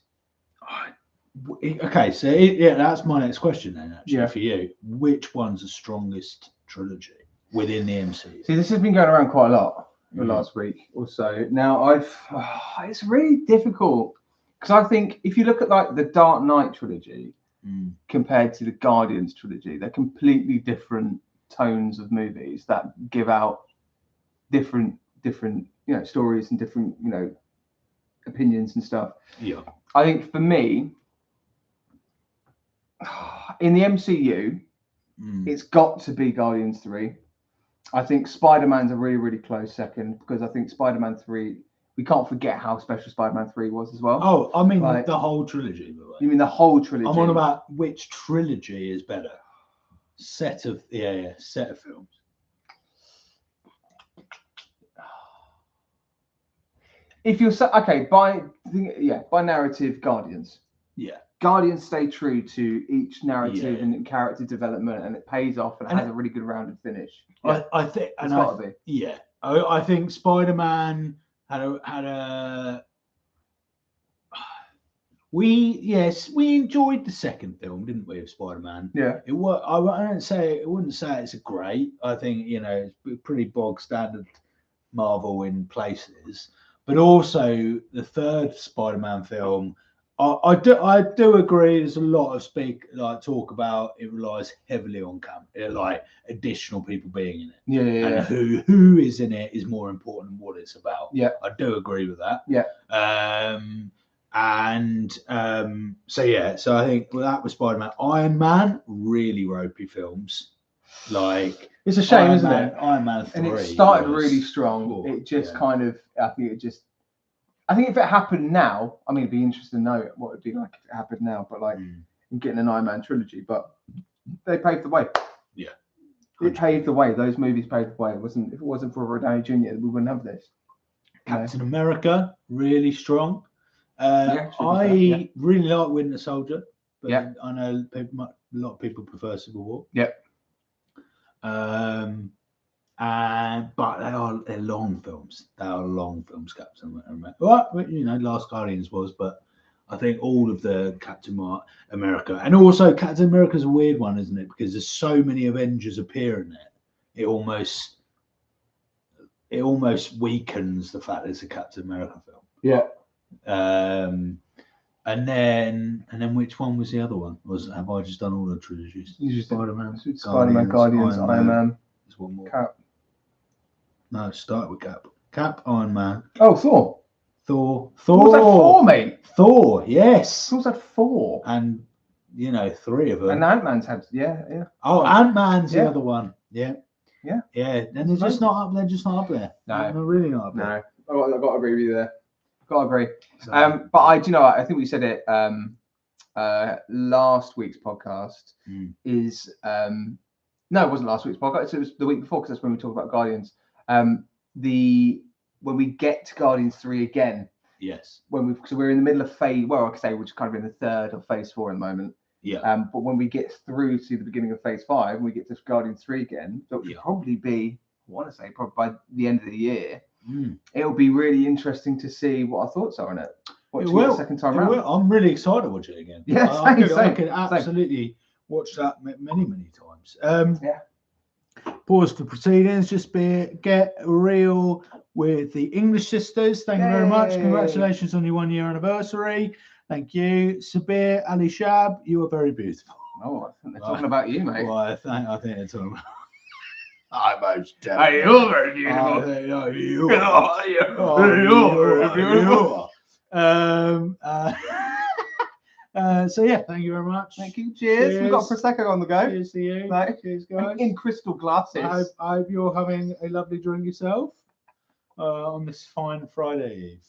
okay, so that's my next question then. Actually, for you, which one's the strongest trilogy within the MCU? See, this has been going around quite a lot the last week or so. Now, it's really difficult because I think if you look at the Dark Knight trilogy compared to the Guardians trilogy, they're completely different tones of movies that give out different stories and different opinions and stuff. Yeah, I think for me, in the MCU, it's got to be Guardians 3. I think Spider-Man's a really, really close second because I think Spider-Man 3 we can't forget how special Spider-Man 3 was as well. Oh, I mean Like- the whole trilogy. By the way. You mean the whole trilogy? I'm on about which trilogy is better. Set of films. If you're by narrative, Guardians. Yeah. Guardians stay true to each narrative Yeah. and character development, and it pays off and, And has a really good rounded finish. Yeah, I think, it's and got to be. yeah, I think Spider-Man had a. We enjoyed the second film, didn't we, of Spider-Man? Yeah. It was. I wouldn't say it's a great. I think it's pretty bog standard Marvel in places, but also the third Spider-Man film. I do agree. There's a lot of talk about it relies heavily on like additional people being in it. Yeah. And who is in it is more important than what it's about. Yeah. I do agree with that. Yeah. So I think that was Spider-Man. Iron Man, really ropey films. Like It's a shame, Iron isn't Man, it? Iron Man 3. And it started was- really strong. Oh, It just yeah. I think if it happened now, I mean, it'd be interesting to know what it'd be like if it happened now, but like getting an Iron Man trilogy, but they paved the way. Yeah. It paved the way. Those movies paved the way. If it wasn't for Robert Downey Jr., we wouldn't have this. Captain America, really strong. Yeah, I really like Winter Soldier, but Yeah. I know a lot of people prefer Civil War. Yep. But they're long films. They are long films, Captain America. Well, Last Guardians was, but I think all of the Captain America, and also Captain America's a weird one, isn't it? Because there's so many Avengers appear in it. It almost weakens the fact that it's a Captain America film. Yeah. And then which one was the other one? Have I just done all the trilogies? You just did Spider-Man, Guardians, Iron Man. There's one more. Cap. No, start with Cap, Iron Man, Oh, Thor. Thor, Thor's had four, mate. Thor, yes, Thor's had four. and 3 of them. And Ant-Man's had, yeah. Oh, Ant-Man's the Yeah. other one. Yeah. Yeah. And they're just not up. They're just not up there. No. They're really not up there. No, I've got to agree with you there. Got to agree. So, But I think we said it last week's podcast is no, it wasn't last week's podcast. It was the week before because that's when we talked about Guardians. When we get to Guardians 3 again, yes. So we're in the middle of phase. Well, I could say we're just kind of in the third of phase 4 at the moment. Yeah. But when we get through to the beginning of phase 5 and we get to Guardians 3 again, that would probably be, I want to say, probably by the end of the year. It'll be really interesting to see what our thoughts are on it. Watching it the second time around. I'm really excited to watch it again. Yeah, I same. could absolutely watch that many times. Yeah. Pause for proceedings. Just get real with the English sisters. Thank you very much. Yay. Congratulations on your 1-year anniversary. Thank you, Sabir Ali Shab. You are very beautiful. Oh, I think they're talking about you, mate. Well, I think they're talking about. I'm most Hey, you're very beautiful. You're very beautiful. So yeah, thank you very much. Thank you. Cheers. We've got Prosecco on the go. Cheers to you. Right. Cheers, guys. In crystal glasses. I hope you're having a lovely drink yourself on this fine Friday Eve.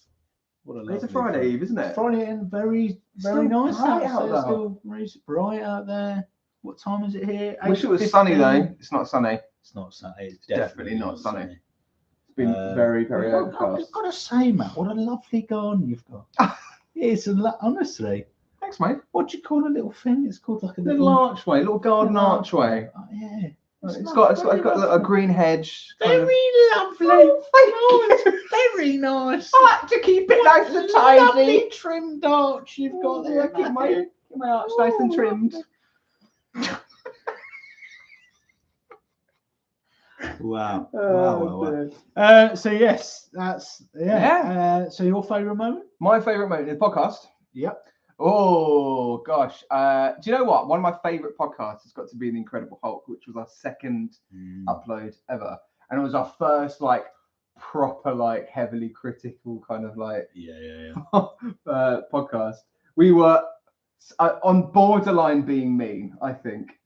What a It's lovely a Friday Eve, isn't it? Friday and very Still nice bright outside. out there. Still very bright out there. What time is it here? Wish it was sunny 8:15? though. It's not sunny. It's not sunny. It's Definitely not sunny. It's been very I've overcast. got to say, Matt, what a lovely garden you've got. It's honestly. Thanks, mate. What do you call a little thing? It's called like a Little archway, little garden archway. Oh, yeah. It's got a green hedge. Very lovely. Oh, it's very nice. I like to keep it nice and tidy. Lovely trimmed arch you've got there. Keep my arch nice and trimmed. Wow. Oh, Wow. So yes, that's Yeah. So your favourite moment? My favourite moment in the podcast. Yep. Oh gosh. Do you know what? One of my favourite podcasts has got to be The Incredible Hulk, which was our second upload ever. And it was our first proper heavily critical kind of podcast. We were on borderline being mean, I think,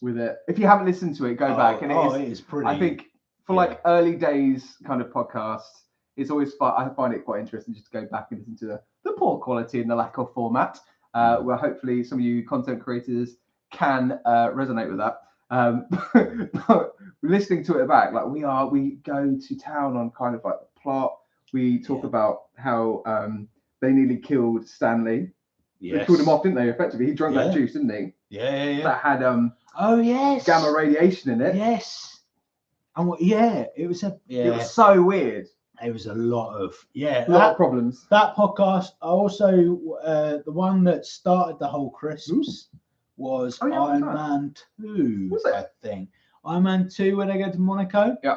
with it. If you haven't listened to it, go back. And it is pretty. I think for early days kind of podcasts, it's always fun. I find it quite interesting just to go back and listen to the poor quality and the lack of format. Where hopefully some of you content creators can resonate with that. But listening to it back, like we go to town on kind of like the plot. We talk about how they nearly killed Stanley. They killed him off, didn't they? Effectively, he drank that juice, didn't he? Yeah. That had oh yes, gamma radiation in it. Yes. And it was it was so weird. It was a lot of of problems. That podcast. Also, the one that started the whole Crisps was Iron Man 2. Was it? I think Iron Man 2 when they go to Monaco. Yeah.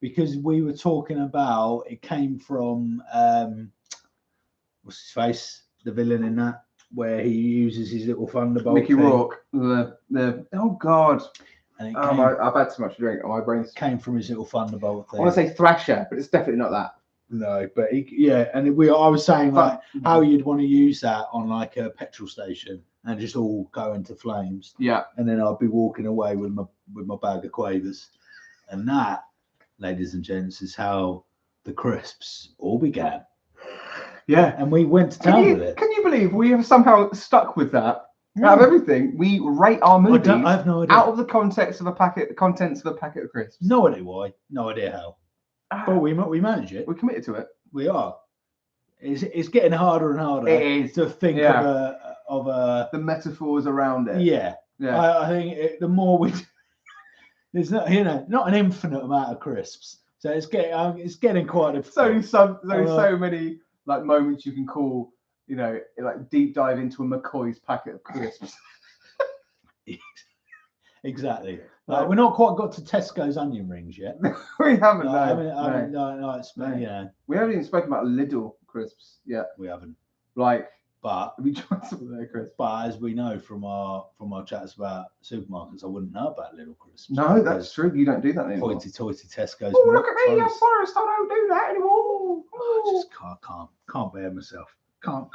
Because we were talking about it came from what's his face, the villain in that, where he uses his little thunderbolt. Mickey Rourke. The oh god. And I've had too much to drink. My brain's came from his little thunderbolt thing. I want to say Thrasher, but it's definitely not that. No, but I was saying like how you'd want to use that on like a petrol station and just all go into flames. Yeah. And then I'd be walking away with my bag of Quavers, and that, ladies and gents, is how the Crisps all began. Yeah. And we went to town with it. Can you believe we have somehow stuck with that? Out of everything, we rate our movies I have no idea. Out of the contents of a packet of crisps. No idea why. No idea how. But we manage it. We're committed to it. We are. It's getting harder and harder. It is to think of a the metaphors around it. Yeah. I think the more we there's not not an infinite amount of crisps, so it's getting quite a so many like moments you can call. Like deep dive into a McCoy's packet of crisps. Exactly. We're not quite got to Tesco's onion rings yet. We haven't. We haven't even spoken about Lidl crisps yet. We haven't. But we tried some of their crisps. But as we know from our chats about supermarkets, I wouldn't know about Lidl crisps. No, that's true. You don't do that anymore. Hoity-toity Tesco's. Oh, look at me! I'm Forrest. I don't do that anymore. I just can't bear myself. Can't.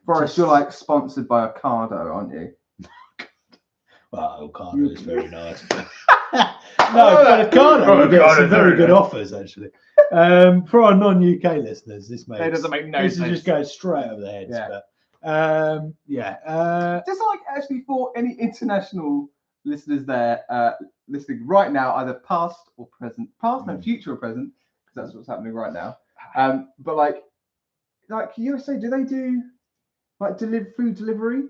Boris, you're like sponsored by Ocado, aren't you? Well, Ocado is very nice. But Ocado gets some very good offers actually. For our non-UK listeners, this doesn't make no sense. This is just going straight over the heads. Yeah. But just like actually for any international listeners there listening right now, either past or present, and future or present, because that's what's happening right now. But like USA, do they do like food delivery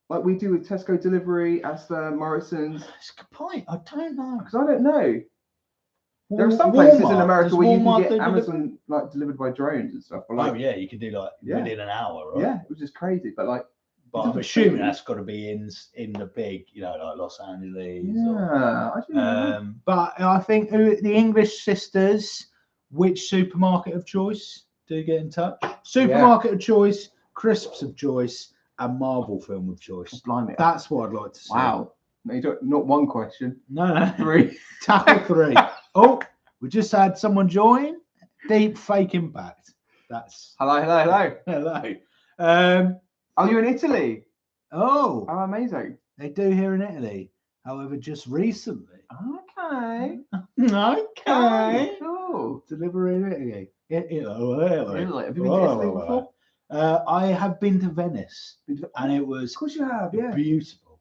like we do with Tesco delivery, Asda, Morrison's? It's a good point. I don't know because I don't know. There are some places in America where you can get Amazon like delivered by drones and stuff. You can do like within an hour. Right? Yeah, which is crazy. But I'm assuming that's got to be in the big, like Los Angeles. Yeah, I don't know. But I think the English sisters, which supermarket of choice? Do get in touch. Supermarket of choice, crisps of choice, and Marvel film of choice. Blimey. That's what I'd like to see. Wow. No, you don't, not one question. No. 3. Tackle 3. Oh, we just had someone join. Deep fake impact. That's hello. Are you in Italy? Oh, amazing. They do here in Italy. However, just recently. Okay. Cool. Delivery in Italy. Italy. Have you been to Italy before? I have been to Venice, and it was. Of course you have. Yeah. Beautiful.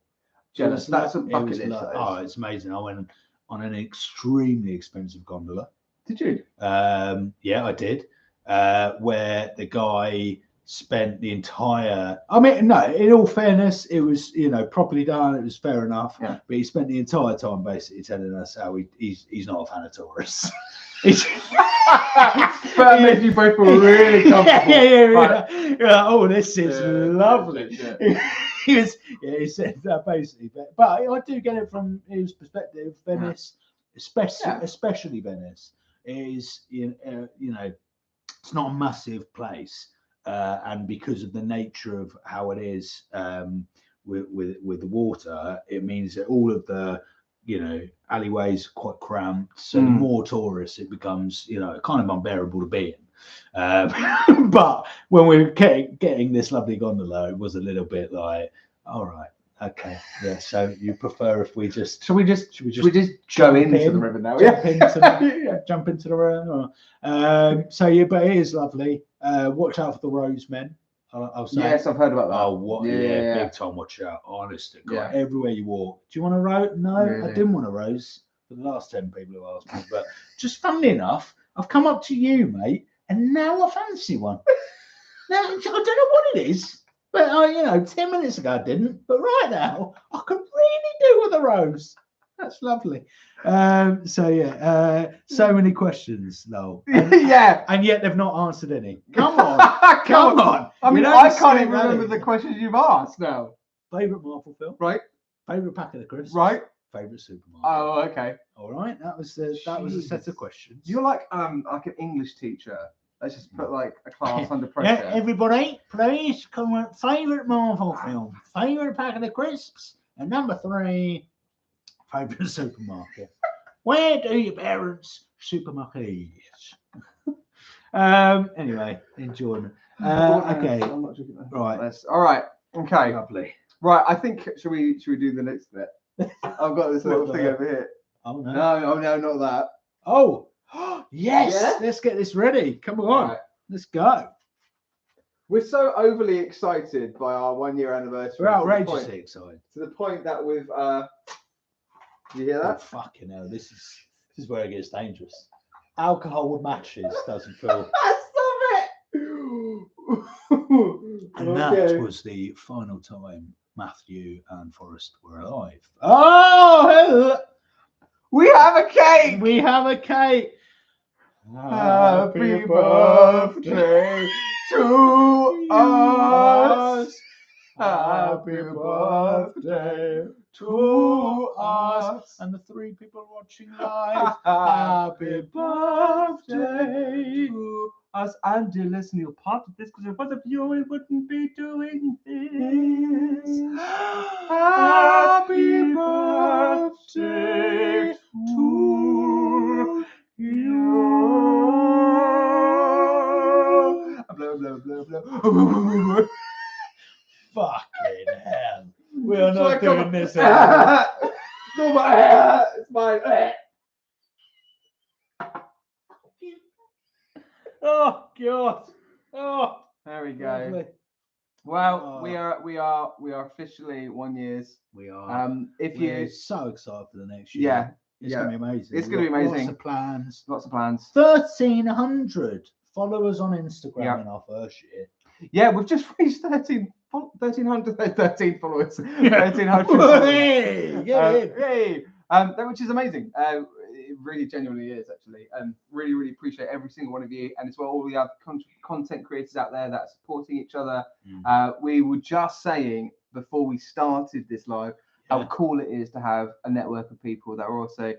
Jealous. That's a bucket list. It's amazing. I went on an extremely expensive gondola. Did you? Yeah, I did. Where the guy spent the entire. I mean, no. In all fairness, it was properly done. It was fair enough. Yeah. But he spent the entire time basically telling us how he's not a fan of tourists. But made you both feel really comfortable. Oh, this is lovely. He said that basically. But I do get it from his perspective. Venice, especially Venice, is it's not a massive place, and because of the nature of how it is with the water, it means that all of the alleyways are quite cramped. So the more tourists, it becomes kind of unbearable to be in. But when we were getting this lovely gondola, it was a little bit like, all right, Okay. Yeah. So you prefer if we just Should we just should we go jump into in? the river now? Jump into the Yeah. jump into the river. So yeah, but it is lovely. Watch out for the rosemen. I'll say. Yes, I've heard about that. Oh, what? Yeah, Yeah, yeah, yeah. big time. Watch out. Honest to God, Yeah. everywhere you walk. Do you want a rose? No, I Really? didn't want a rose. For the last 10 people who asked me, but just funnily enough, I've come up to you, mate, and now I fancy one. Now I don't know what it is, but 10 minutes ago I didn't, but right now I could really do with a rose. That's lovely. So many questions, Noel. Yeah. And yet they've not answered any. Come on. Come on. I mean, You I don't can't say even that remember in. the questions you've asked now. Favourite Marvel film? Right. Favourite pack of the crisps? Right. Favourite supermarket? Oh, okay. All right. That was a set of questions. You're like an English teacher. Let's just put like a class under pressure. Yeah, everybody, please come on. Favourite Marvel film? Favourite pack of the crisps? And number 3, favourite supermarket. Where do your parents supermarket? Anyway, enjoyment. Okay. I'm not joking. Right. All right. Okay. Lovely. Right. I think should we do the next bit? I've got this little thing over here. Oh no. No, not that. Oh yes. Yeah? Let's get this ready. Come on. Right. Let's go. We're so overly excited by our 1-year anniversary. We're outrageously excited. To the point that we've you hear Oh, that? fucking hell. This is where it gets dangerous. Alcohol with matches doesn't feel. Stop it! And that was the final time Matthew and Forrest were alive. Oh, We have a cake! we have a cake. Happy birthday to us. Happy birthday to us. And the 3 people watching live. Happy birthday to us. And dear listener, you're part of this because if it wasn't for you, we wouldn't be doing this. Happy birthday to you. Blah, blah, blah, blah. Fucking hell. We are So I not come- doing this anymore. It's not my hair. It's mine. Oh God. Oh, There we go. lovely. Well, Oh. we are officially 1 year. We are. If We're you so excited for the next year. yeah, It's yeah. gonna be amazing. It's We've gonna be got amazing. Lots of plans. lots of plans. 1,300 followers on Instagram Yeah. in our first year. Yeah, we've just reached 13 followers. 1,300 followers. Hey, get in. Yay. Which is amazing. It really genuinely is actually. Really, really appreciate every single one of you, and as well all the other content creators out there that are supporting each other. We were just saying before we started this live how cool it is to have a network of people that are also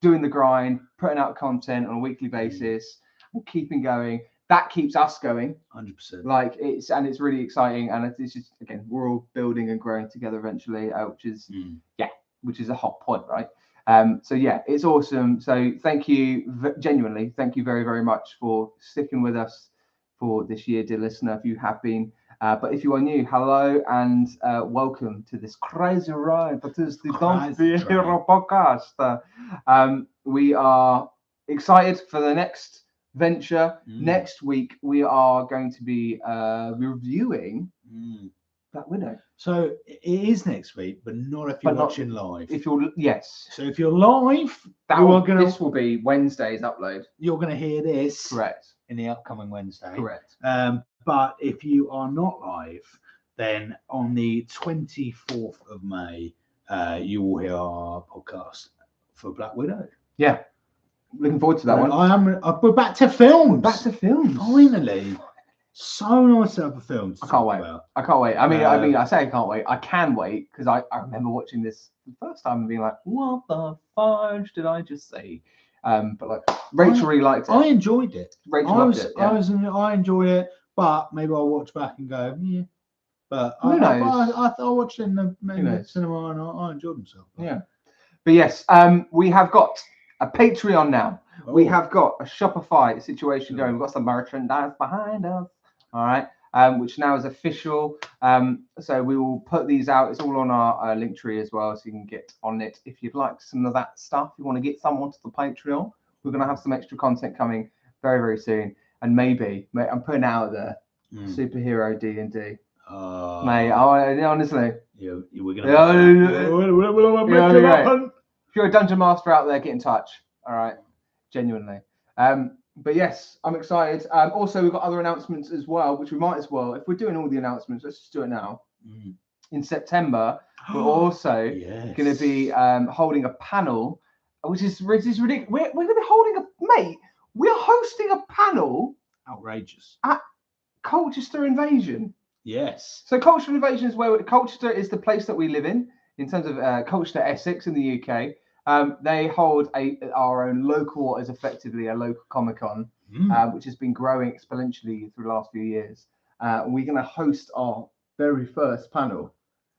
doing the grind, putting out content on a weekly basis, and keeping going. That keeps us going. 100%. Like it's really exciting, and it's just again we're all building and growing together eventually, which is a hot point, right? So yeah, it's awesome. So thank you, genuinely, thank you very, very much for sticking with us for this year, dear listener, if you have been. But if you are new, hello and welcome to this crazy ride that is the Don't Be a Hero podcast. We are excited for the next venture. Next week, we are going to be reviewing Black Widow. So it is next week, but not if you're watching live. If you're So if you're live, this will be Wednesday's upload. you're going to hear this Correct. in the upcoming Wednesday. Correct. But if you are not live, then on the 24th of May, you will hear our podcast for Black Widow. Yeah. Looking forward to that one. We're back to films. Back to films. Finally. So nice to have a film. I can't wait. I can't wait. I mean, I say I can't wait. I can wait because I remember watching this the first time and being like, "What the fudge did I just see?" But like, Rachel really liked it. I enjoyed it. Rachel loved it. Yeah. I enjoyed it, but maybe I'll watch back and go, yeah. But Who knows? I watched it in the cinema and I enjoyed myself. Yeah. But yes, we have got a Patreon now. We have got a Shopify situation going. We've got some merchandise behind us. All right. which now is official. So we will put these out. It's all on our link tree as well, so you can get on it if you'd like some of that stuff. If you want to get some onto the Patreon, we're going to have some extra content coming very, very soon. And maybe, mate, I'm putting it out there, superhero D&D. Mate, honestly. Yeah, we're going to if you're a dungeon master out there, get in touch. All right, genuinely. But yes, I'm excited. Also, we've got other announcements as well, which we might as well. If we're doing all the announcements, let's just do it now. In September, we're also going to be holding a panel, which is ridiculous. We're going to be holding we are hosting a panel. Outrageous. At Colchester Invasion. Yes. So Colchester Invasion is where Colchester is the place that we live in terms of Colchester, Essex in the UK. They hold our own local, what is effectively a local Comic-Con, which has been growing exponentially through the last few years. We're going to host our very first panel.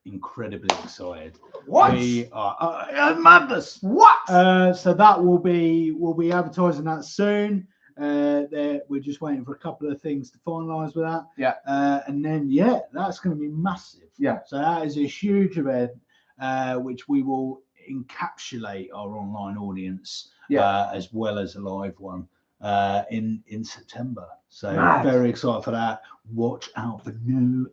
Incredibly excited. What? We are madness. What? So that we'll be advertising that soon. We're just waiting for a couple of things to finalise with that. Yeah. And then that's going to be massive. Yeah. So that is a huge event, which we will encapsulate our online audience, as well as a live one in September. So very excited for that. Watch out for more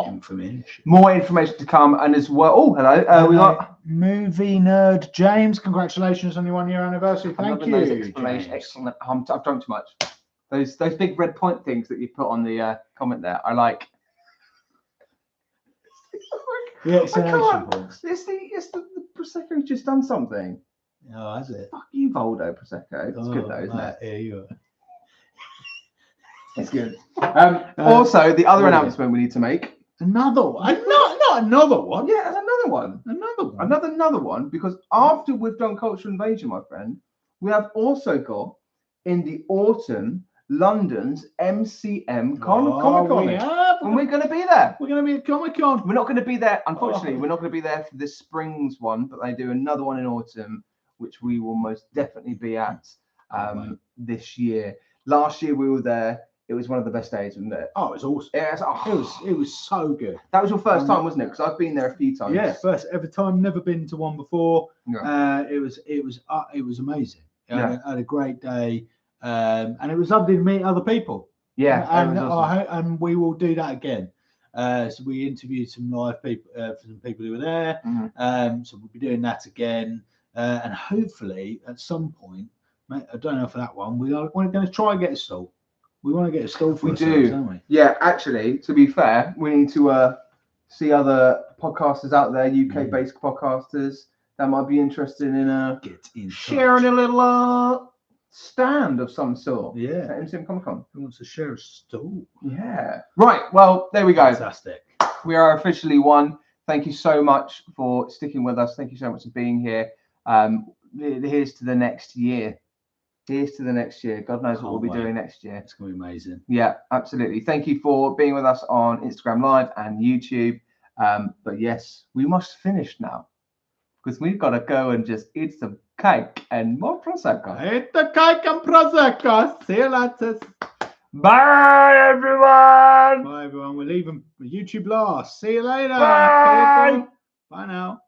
information. More information to come, and as well. Oh, hello. We got movie nerd James. Congratulations on your 1-year anniversary. Thank you. Explanation. Excellent. I've drunk too much. Those big red point things that you put on the comment there. I like. The explanation points. It's the Prosecco's just done something. Oh, has it? Fuck you, Voldo Prosecco. It's good though, isn't it? Yeah, you are. It's good. Also, the other announcement we need to make. Another one. Not another one. Yeah, there's another one. Another one. Because after we've done Cultural Invasion, my friend, we have also got in the autumn London's MCM Comic-Con. And we're going to be there. We're going to be at Comic-Con. We're not going to be there, unfortunately. We're not going to be there for this spring's one, but they do another one in autumn, which we will most definitely be at this year. Last year we were there. It was one of the best days, wasn't it? Oh, it was awesome. It was so good. That was your first time, wasn't it? Because I've been there a few times. Yeah, first ever time. Never been to one before. Yeah. It was amazing. I had a great day, and it was lovely to meet other people. Yeah, and we will do that again. So we interviewed some live people, some people who were there. So we'll be doing that again, and hopefully at some point, mate, I don't know for that one. We're going to try and get a stall. We want to get a stall for ourselves, don't we? Yeah, actually, to be fair, we need to see other podcasters out there, UK-based podcasters that might be interested in sharing a little stand of some sort. Yeah. At MCM Comic-Con. Who wants to share a stall? Yeah. Right. Well, there we go. Fantastic. We are officially one. Thank you so much for sticking with us. Thank you so much for being here. Here's to the next year. Here's to the next year. God knows what we'll be doing next year. It's going to be amazing. Yeah, absolutely. Thank you for being with us on Instagram Live and YouTube. But yes, we must finish now because we've got to go and just eat some cake and more Prosecco. Eat the cake and Prosecco. See you later. Bye, everyone. Bye, everyone. We're leaving YouTube last. See you later. Bye. Bye now.